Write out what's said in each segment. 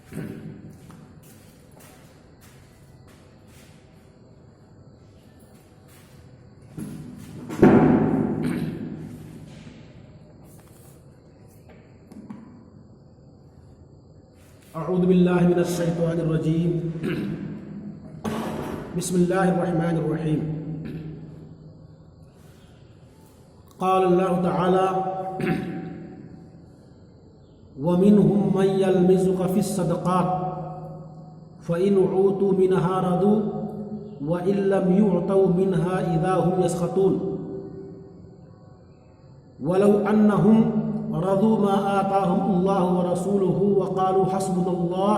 اعوذ باللہ من الشیطان الرجیم بسم اللہ الرحمن الرحیم قال اللہ تعالی وَمِنْهُمْ مَنْ يَلْمِزُكَ فِي الصَّدَقَاتِ فَإِنْ عُوتُوا مِنْهَا رَضُوا وَإِنْ لَمْ يُعْطَوْا مِنْهَا إِذَا هُمْ يَسْخَطُونَ وَلَوْ أَنَّهُمْ رضوا ما آتاهم الله ورسوله وقالوا حسبنا الله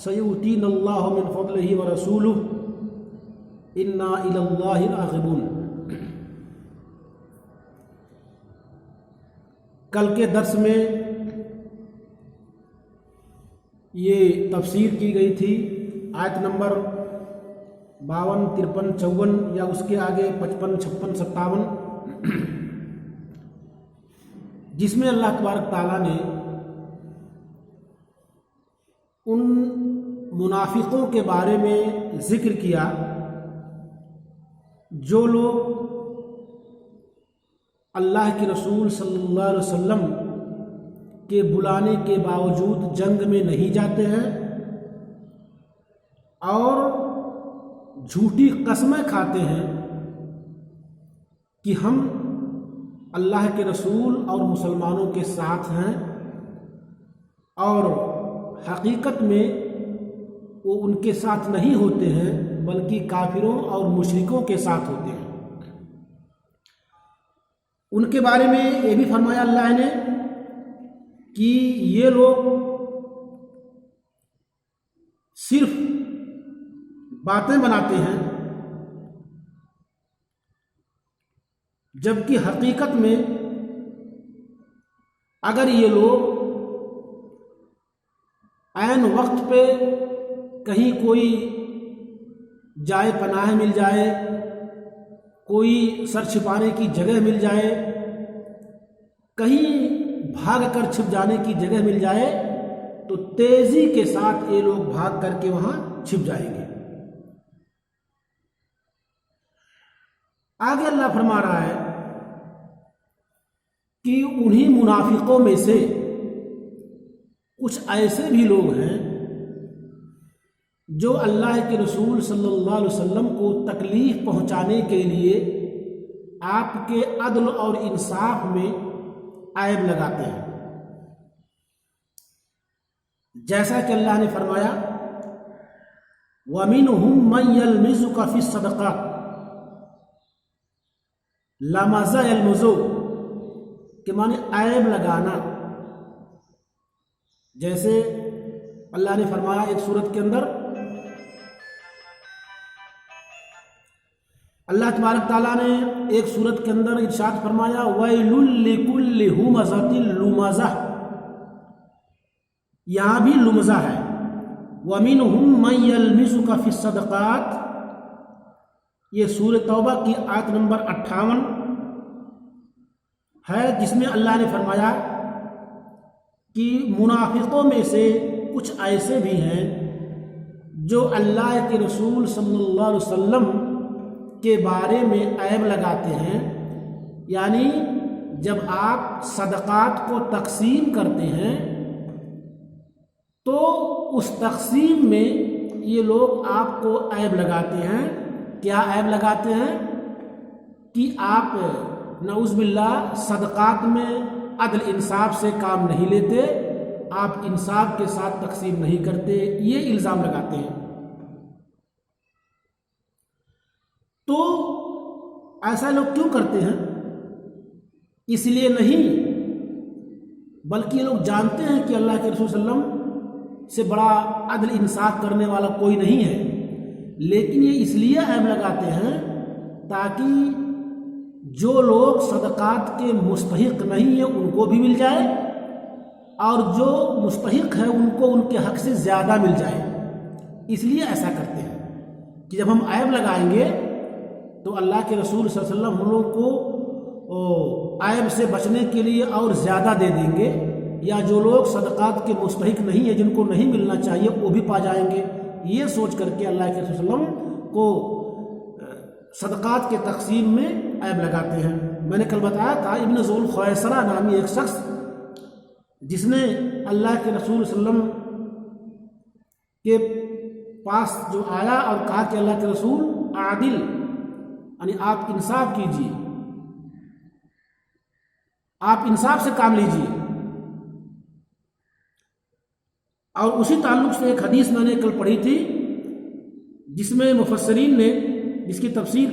سيؤتينا الله من فضله ورسوله إنا إلى الله راغبون۔ کل کے درس میں یہ تفسیر کی گئی تھی آیت نمبر 52، 53، 54 یا اس کے آگے 55، 56، 57، جس میں اللہ تبارک تعالیٰ نے ان منافقوں کے بارے میں ذکر کیا جو لوگ اللہ کے رسول صلی اللہ علیہ وسلم کے بلانے کے باوجود جنگ میں نہیں جاتے ہیں اور جھوٹی قسمیں کھاتے ہیں کہ ہم اللہ کے رسول اور مسلمانوں کے ساتھ ہیں، اور حقیقت میں وہ ان کے ساتھ نہیں ہوتے ہیں بلکہ کافروں اور مشرکوں کے ساتھ ہوتے ہیں۔ ان کے بارے میں یہ بھی فرمایا اللہ نے کہ یہ لوگ صرف باتیں بناتے ہیں جبکہ حقیقت میں اگر یہ لوگ عین وقت پہ کہیں کوئی جائے پناہ مل جائے، کوئی سر چھپانے کی جگہ مل جائے، کہیں بھاگ کر چھپ جانے کی جگہ مل جائے تو تیزی کے ساتھ یہ لوگ بھاگ کر کے وہاں چھپ جائیں گے۔ آگے اللہ فرما رہا ہے کہ انہی منافقوں میں سے کچھ ایسے بھی لوگ ہیں جو اللہ کے رسول صلی اللہ علیہ وسلم کو تکلیف پہنچانے کے لیے آپ کے عدل اور انصاف میں عیب لگاتے ہیں، جیسا کہ اللہ نے فرمایا وَمِنْهُمْ مَنْ يَلْمِزُكَ فِي الصَّدَقَاتِ لَمَزَ يَلْمُزُ کہ معنی عیب لگانا، جیسے اللہ نے فرمایا ایک سورت کے اندر، اللہ تبارک تعالیٰ نے ایک سورت کے اندر ارشاد فرمایا وَيْلٌ لِكُلِّ ہُمَزَةٍ لُمَزَةٍ، یہاں بھی لمزہ ہے۔ وَمِنْهُمْ مَنْ يَلْمِزُكَ فِي الصَّدَقَاتِ، یہ سورہ توبہ کی آیت نمبر 58 ہے، جس میں اللہ نے فرمایا کہ منافقوں میں سے کچھ ایسے بھی ہیں جو اللہ کے رسول صلی اللہ علیہ وسلم کے بارے میں عیب لگاتے ہیں، یعنی جب آپ صدقات کو تقسیم کرتے ہیں تو اس تقسیم میں یہ لوگ آپ کو عیب لگاتے ہیں۔ کیا عیب لگاتے ہیں؟ کہ آپ نعوذ باللہ صدقات میں عدل انصاف سے کام نہیں لیتے، آپ انصاف کے ساتھ تقسیم نہیں کرتے، یہ الزام لگاتے ہیں۔ تو ایسا لوگ کیوں کرتے ہیں؟ اس لیے نہیں بلکہ یہ لوگ جانتے ہیں کہ اللہ کے رسول صلی اللہ علیہ وسلم سے بڑا عدل انصاف کرنے والا کوئی نہیں ہے، لیکن یہ اس لیے عیب لگاتے ہیں تاکہ جو لوگ صدقات کے مستحق نہیں ہیں ان کو بھی مل جائے، اور جو مستحق ہے ان کو ان کے حق سے زیادہ مل جائے۔ اس لیے ایسا کرتے ہیں کہ جب ہم عیب لگائیں گے تو اللہ کے رسول صلی اللہ علیہ وسلم ہم لوگ کو عیب سے بچنے کے لیے اور زیادہ دے دیں گے، یا جو لوگ صدقات کے مستحق نہیں ہیں، جن کو نہیں ملنا چاہیے، وہ بھی پا جائیں گے۔ یہ سوچ کر کے اللہ کے رسول صلی اللہ علیہ وسلم کو صدقات کے تقسیم میں عیب لگاتے ہیں۔ میں نے کل بتایا تھا ابن ذو الخویسرہ نامی ایک شخص جس نے اللہ کے رسول صلی اللہ علیہ وسلم کے پاس جو آیا اور کہا کہ اللہ کے رسول عادل، یعنی آپ انصاف کیجیے، آپ انصاف سے کام لیجیے۔ اور اسی تعلق سے ایک حدیث میں نے کل پڑھی تھی جس میں مفسرین نے جس کی تفسیر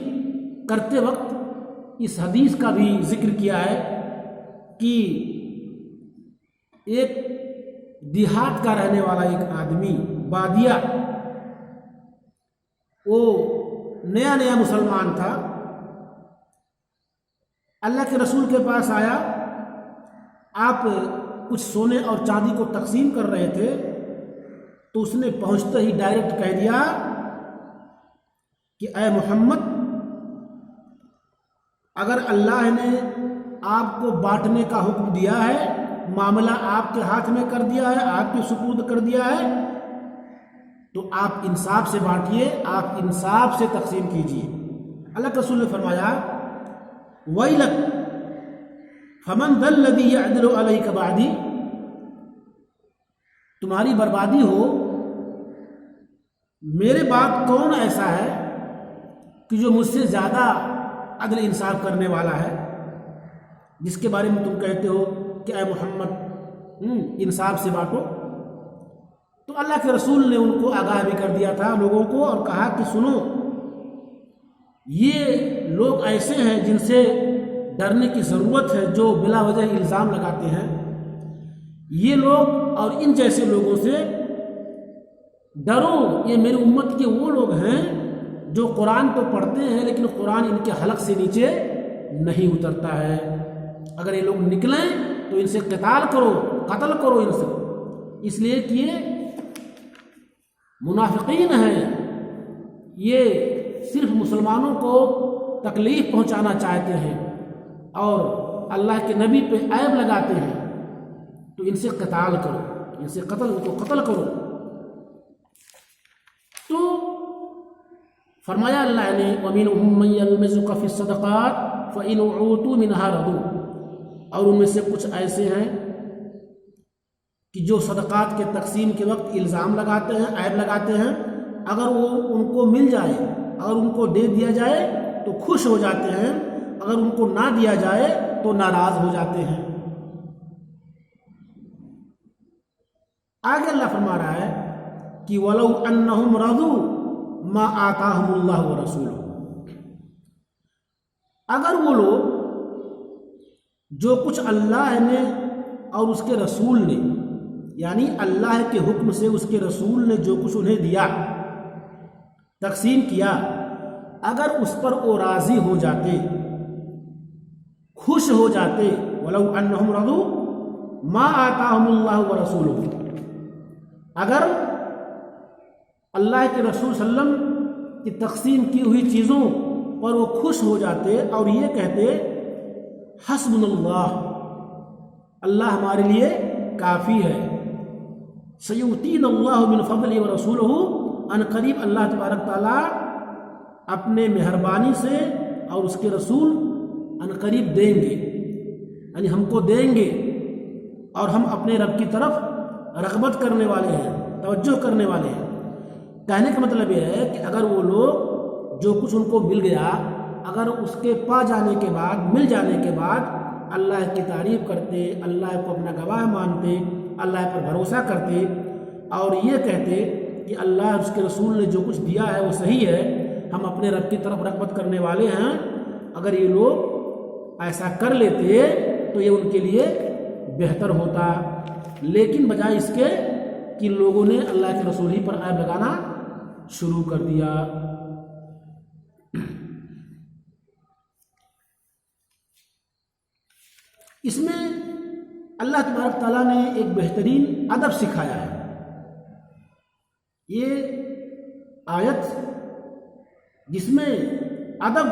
کرتے وقت اس حدیث کا بھی ذکر کیا ہے کہ ایک دیہات کا رہنے والا ایک آدمی بادیہ، وہ نیا نیا مسلمان تھا، اللہ کے رسول کے پاس آیا، آپ کچھ سونے اور چاندی کو تقسیم کر رہے تھے، تو اس نے پہنچتے ہی ڈائریکٹ کہہ دیا کہ اے محمد، اگر اللہ نے آپ کو بانٹنے کا حکم دیا ہے، معاملہ آپ کے ہاتھ میں کر دیا ہے، آپ کے سپرد کر دیا ہے، تو آپ انصاف سے بانٹیے، آپ انصاف سے تقسیم کیجیے۔ اللہ کے رسول نے فرمایا وَيْلَكَ فَمَنْ ذَا الَّذِي يَعْدِلُ عَلَيْكَ بَعْدِي، تمہاری بربادی ہو، میرے بعد کون ایسا ہے کہ جو مجھ سے زیادہ عدل انصاف کرنے والا ہے، جس کے بارے میں تم کہتے ہو کہ اے محمد انصاف سے بانٹو۔ تو اللہ کے رسول نے ان کو آگاہ بھی کر دیا تھا لوگوں کو، اور کہا کہ سنو، یہ لوگ ایسے ہیں جن سے ڈرنے کی ضرورت ہے، جو بلا وجہ الزام لگاتے ہیں۔ یہ لوگ اور ان جیسے لوگوں سے ڈرو، یہ میری امت کے وہ لوگ ہیں جو قرآن تو پڑھتے ہیں لیکن قرآن ان کے حلق سے نیچے نہیں اترتا ہے۔ اگر یہ لوگ نکلیں تو ان سے قتال کرو، قتل کرو ان سے، اس لیے کہ یہ منافقین ہیں، یہ صرف مسلمانوں کو تکلیف پہنچانا چاہتے ہیں اور اللہ کے نبی پہ عیب لگاتے ہیں، تو ان سے قتال کرو، ان سے ان کو قتل کرو۔ تو فرمایا اللہ نے وَمِنْهُمْ مَنْ يَلْمِزُكَ فِي الصَّدَقَاتِ فَإِنْ أُوتُوا مِنْهَا رَضُوا، اور ان میں سے کچھ ایسے ہیں کہ جو صدقات کے تقسیم کے وقت الزام لگاتے ہیں، عیب لگاتے ہیں، اگر وہ ان کو مل جائے، اگر ان کو دے دیا جائے تو خوش ہو جاتے ہیں، اگر ان کو نہ دیا جائے تو ناراض ہو جاتے ہیں۔ آگے اللہ فرما رہا ہے کہ وَلَوْ أَنَّهُمْ رَضُوا مَا آتَاهُمُ اللَّهُ وَرَسُولُهُ، اگر وہ لوگ جو کچھ اللہ نے اور اس کے رسول نے، یعنی اللہ کے حکم سے اس کے رسول نے جو کچھ انہیں دیا، تقسیم کیا، اگر اس پر وہ راضی ہو جاتے، خوش ہو جاتے، وَلَوْ أَنَّهُمْ رَضُوا مَا آتَاهُمُ اللَّهُ وَرَسُولُهُ، اگر اللہ کے رسول صلی اللہ علیہ وسلم کی تقسیم کی ہوئی چیزوں پر وہ خوش ہو جاتے اور یہ کہتے حسبنا اللہ، اللہ ہمارے لیے کافی ہے، سیؤتینا اللہ من فضلہ ورسولہ، ان قریب اللہ تبارک تعالیٰ اپنے مہربانی سے اور اس کے رسول ان قریب دیں گے، یعنی ہم کو دیں گے، اور ہم اپنے رب کی طرف رغبت کرنے والے ہیں، توجہ کرنے والے ہیں۔ کہنے کا مطلب یہ ہے کہ اگر وہ لوگ جو کچھ ان کو مل گیا، اگر اس کے پا جانے کے بعد، مل جانے کے بعد اللہ کی تعریف کرتے، اللہ کو اپنا گواہ مانتے، اللہ پر بھروسہ کرتے اور یہ کہتے کہ اللہ اس کے رسول نے جو کچھ دیا ہے وہ صحیح ہے، ہم اپنے رب کی طرف رغبت کرنے والے ہیں، اگر یہ لوگ ایسا کر لیتے تو یہ ان کے لیے بہتر ہوتا۔ لیکن بجائے اس کے کہ لوگوں نے اللہ کے رسول ہی پر عیب لگانا شروع کر دیا۔ اس میں اللہ تبارک تعالیٰ نے ایک بہترین ادب سکھایا ہے۔ یہ آیت جس میں ادب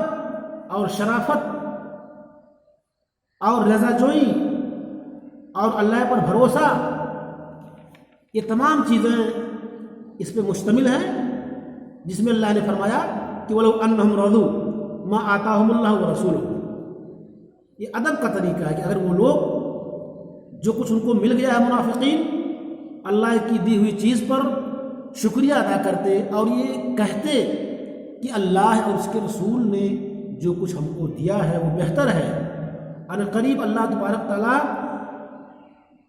اور شرافت اور رضا جوئی اور اللہ پر بھروسہ، یہ تمام چیزیں اس پہ مشتمل ہیں، جس میں اللہ نے فرمایا کہ وَلَوْ أَنَّهُمْ رَضُوا مَا آتَاهُمُ اللَّهُ وَرَسُولُهُ۔ یہ ادب کا طریقہ ہے کہ اگر وہ لوگ جو کچھ ان کو مل گیا ہے منافقین، اللہ کی دی ہوئی چیز پر شکریہ ادا کرتے اور یہ کہتے کہ اللہ اور اس کے رسول نے جو کچھ ہم کو دیا ہے وہ بہتر ہے، ان قریب اللہ تبارک تعالیٰ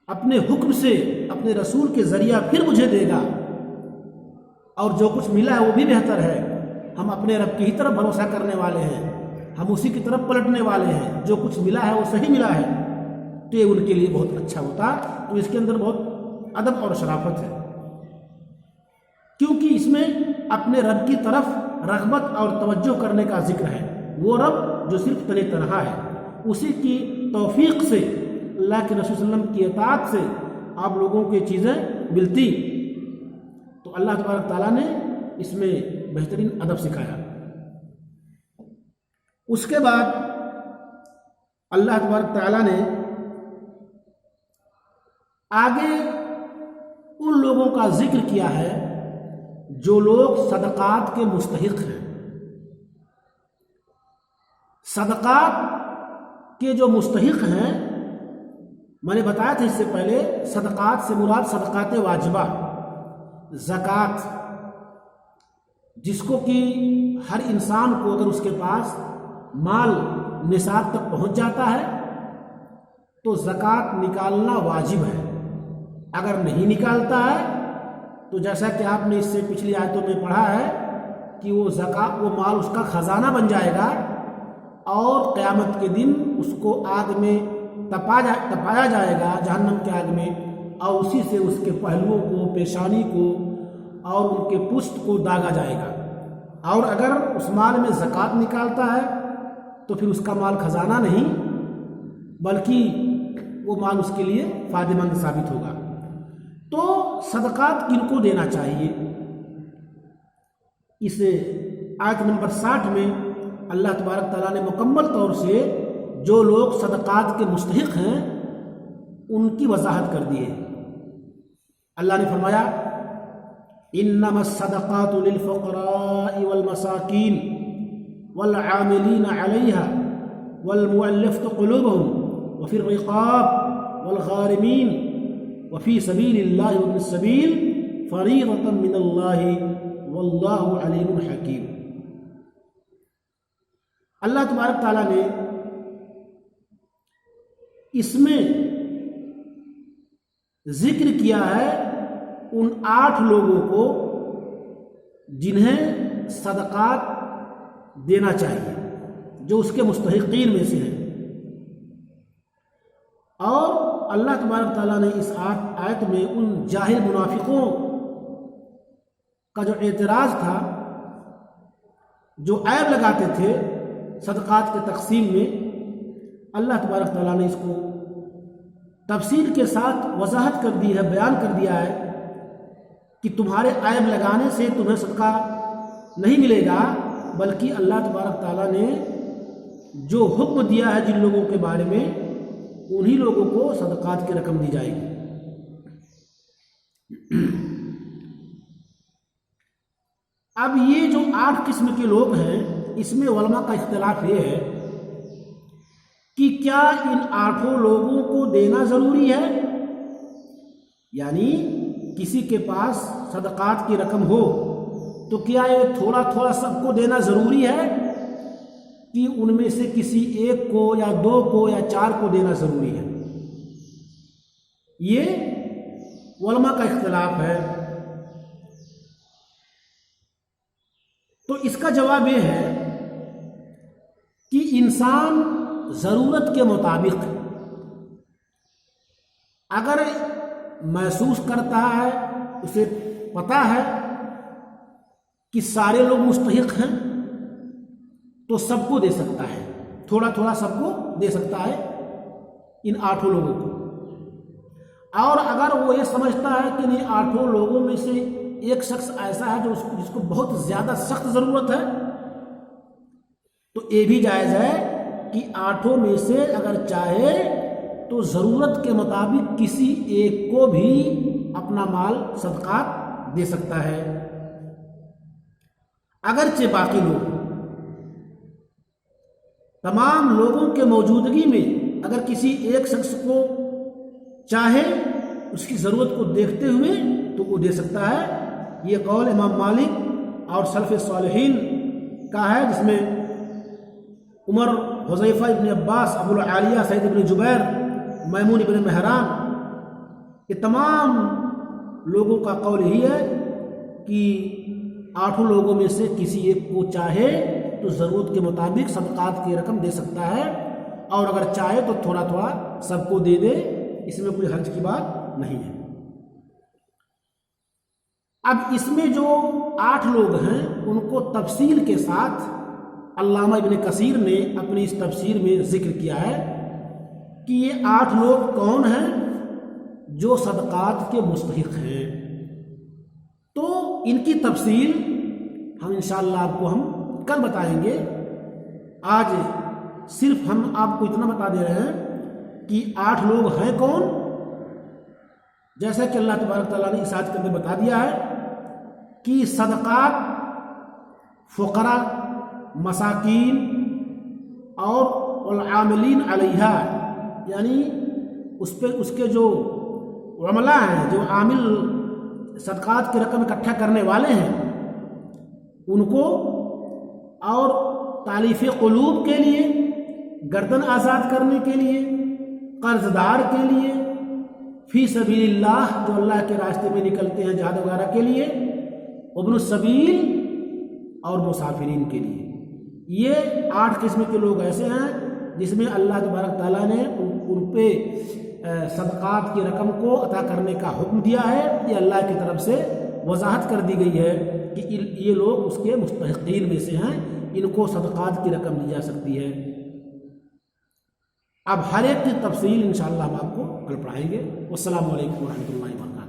اپنے حکم سے اپنے رسول کے ذریعہ پھر مجھے دے گا، اور جو کچھ ملا ہے وہ بھی بہتر ہے، ہم اپنے رب کی ہی طرف بھروسہ کرنے والے ہیں، ہم اسی کی طرف پلٹنے والے ہیں، جو کچھ ملا ہے وہ صحیح ملا ہے، تو یہ ان کے لیے بہت اچھا ہوتا۔ تو اس کے اندر بہت ادب اور شرافت ہے، کیونکہ اس میں اپنے رب کی طرف رغبت اور توجہ کرنے کا ذکر ہے، وہ رب جو صرف تنہا ہے، اسی کی توفیق سے، اللہ کے رسول صلی اللہ علیہ وسلم کی اطاعت سے آپ لوگوں کو یہ چیزیں ملتی، تو اللہ تبارک تعالیٰ نے اس میں بہترین ادب سکھایا۔ اس کے بعد اللہ تبارک تعالیٰ نے آگے ان لوگوں کا ذکر کیا ہے جو لوگ صدقات کے مستحق ہیں۔ صدقات کے جو مستحق ہیں، میں نے بتایا تھا اس سے پہلے، صدقات سے مراد صدقات واجبہ، زکوٰۃ، جس کو کہ ہر انسان کو اگر اس کے پاس مال نصاب تک پہنچ جاتا ہے تو زکوٰۃ نکالنا واجب ہے، اگر نہیں نکالتا ہے تو جیسا کہ آپ نے اس سے پچھلی آیتوں میں پڑھا ہے کہ وہ زکوٰۃ، وہ مال اس کا خزانہ بن جائے گا اور قیامت کے دن اس کو آگ میں تپایا جائے گا، جہنم کے آگ میں، اور اسی سے اس کے پہلوؤں کو، پیشانی کو اور ان کے پشت کو داغا جائے گا۔ اور اگر اس مال میں زکوٰۃ نکالتا ہے تو پھر اس کا مال خزانہ نہیں بلکہ وہ مال اس کے لیے فائدہ مند ثابت ہوگا۔ تو صدقات کن کو دینا چاہیے؟ اس آیت نمبر 60 میں اللہ تبارک تعالیٰ نے مکمل طور سے جو لوگ صدقات کے مستحق ہیں ان کی وضاحت کر دی ہے۔ اللہ نے فرمایا انما الصدقات للفقراء والمساکین والعاملین علیہا والمؤلفۃ قلوبہم وفی الرقاب والغارمین وفی سبیل اللہ وابن السبیل فریضۃ من اللہ واللہ علیم حکیم۔ اللہ تبارک تعالیٰ نے اس میں ذکر کیا ہے ان 8 لوگوں کو جنہیں صدقات دینا چاہیے، جو اس کے مستحقین میں سے ہیں، اور اللہ تبارک تعالیٰ نے اس آیت میں ان جاہل منافقوں کا جو اعتراض تھا، جو عیب لگاتے تھے صدقات کے تقسیم میں، اللہ تبارک تعالیٰ نے اس کو تفصیل کے ساتھ وضاحت کر دی ہے، بیان کر دیا ہے کہ تمہارے عیب لگانے سے تمہیں صدقہ نہیں ملے گا، بلکہ اللہ تبارک تعالیٰ نے جو حکم دیا ہے جن لوگوں کے بارے میں، انہی لوگوں کو صدقات کی رقم دی جائے گی۔ اب یہ جو 8 قسم کے لوگ ہیں، اس میں علماء کا اختلاف یہ ہے کہ کیا ان 8 لوگوں کو دینا ضروری ہے؟ یعنی کسی کے پاس صدقات کی رقم ہو تو کیا یہ تھوڑا تھوڑا سب کو دینا ضروری ہے کہ ان میں سے کسی ایک کو یا 2 کو یا 4 کو دینا ضروری ہے؟ یہ علماء کا اختلاف ہے۔ تو اس کا جواب یہ ہے کہ انسان ضرورت کے مطابق اگر محسوس کرتا ہے، اسے پتہ ہے کہ سارے لوگ مستحق ہیں، تو سب کو دے سکتا ہے، تھوڑا تھوڑا سب کو دے سکتا ہے ان 8 لوگوں کو۔ اور اگر وہ یہ سمجھتا ہے کہ ان 8 لوگوں میں سے ایک شخص ایسا ہے جس کو بہت زیادہ سخت ضرورت ہے، تو یہ بھی جائز ہے کہ 8 میں سے اگر چاہے تو ضرورت کے مطابق کسی ایک کو بھی اپنا مال صدقات دے سکتا ہے، اگرچہ باقی لوگ تمام لوگوں کے موجودگی میں اگر کسی ایک شخص کو چاہے اس کی ضرورت کو دیکھتے ہوئے تو وہ دے سکتا ہے۔ یہ قول امام مالک اور سلف صالحین کا ہے، جس میں عمر، حذیفہ ابن عباس، ابو العالیہ سعید ابن جبیر، میمون ابن مہران، یہ تمام لوگوں کا قول ہی ہے کہ 8 لوگوں میں سے کسی ایک کو چاہے تو ضرورت کے مطابق صدقات کی رقم دے سکتا ہے، اور اگر چاہے تو تھوڑا تھوڑا سب کو دے دے، اس میں کوئی حرج کی بات نہیں ہے۔ اب اس میں جو 8 لوگ ہیں ان کو تفصیل کے ساتھ علامہ ابن کثیر نے اپنی اس تفسیر میں ذکر کیا ہے کہ یہ 8 لوگ کون ہیں جو صدقات کے مستحق ہیں، تو ان کی تفصیل ہم انشاءاللہ آپ کو ہم کل بتائیں گے۔ آج صرف ہم آپ کو اتنا بتا دے رہے ہیں کہ 8 لوگ ہیں کون، جیسا کہ اللہ تبارک تعالیٰ نے اس آیت کے اندر بتا دیا ہے کہ صدقات فقراء، مساکین اور العاملین علیہا، یعنی اس کے جو عملہ ہیں، جو عامل صدقات کی رقم اکٹھا کرنے والے ہیں ان کو، اور تالیف قلوب کے لیے، گردن آزاد کرنے کے لیے، قرض دار کے لیے، فی سبیل اللہ جو اللہ کے راستے میں نکلتے ہیں جہاد وغیرہ کے لیے، ابن السبیل اور مسافرین کے لیے۔ یہ 8 قسم کے لوگ ایسے ہیں جس میں اللہ تبارک تعالیٰ نے ان پہ صدقات کی رقم کو عطا کرنے کا حکم دیا ہے۔ یہ اللہ کی طرف سے وضاحت کر دی گئی ہے کہ یہ لوگ اس کے مستحقین میں سے ہیں، ان کو صدقات کی رقم دی جا سکتی ہے۔ اب ہر ایک کی تفصیل انشاءاللہ ہم آپ کو کل پڑھائیں گے۔ والسلام علیکم ورحمۃ اللہ وبرکاتہ۔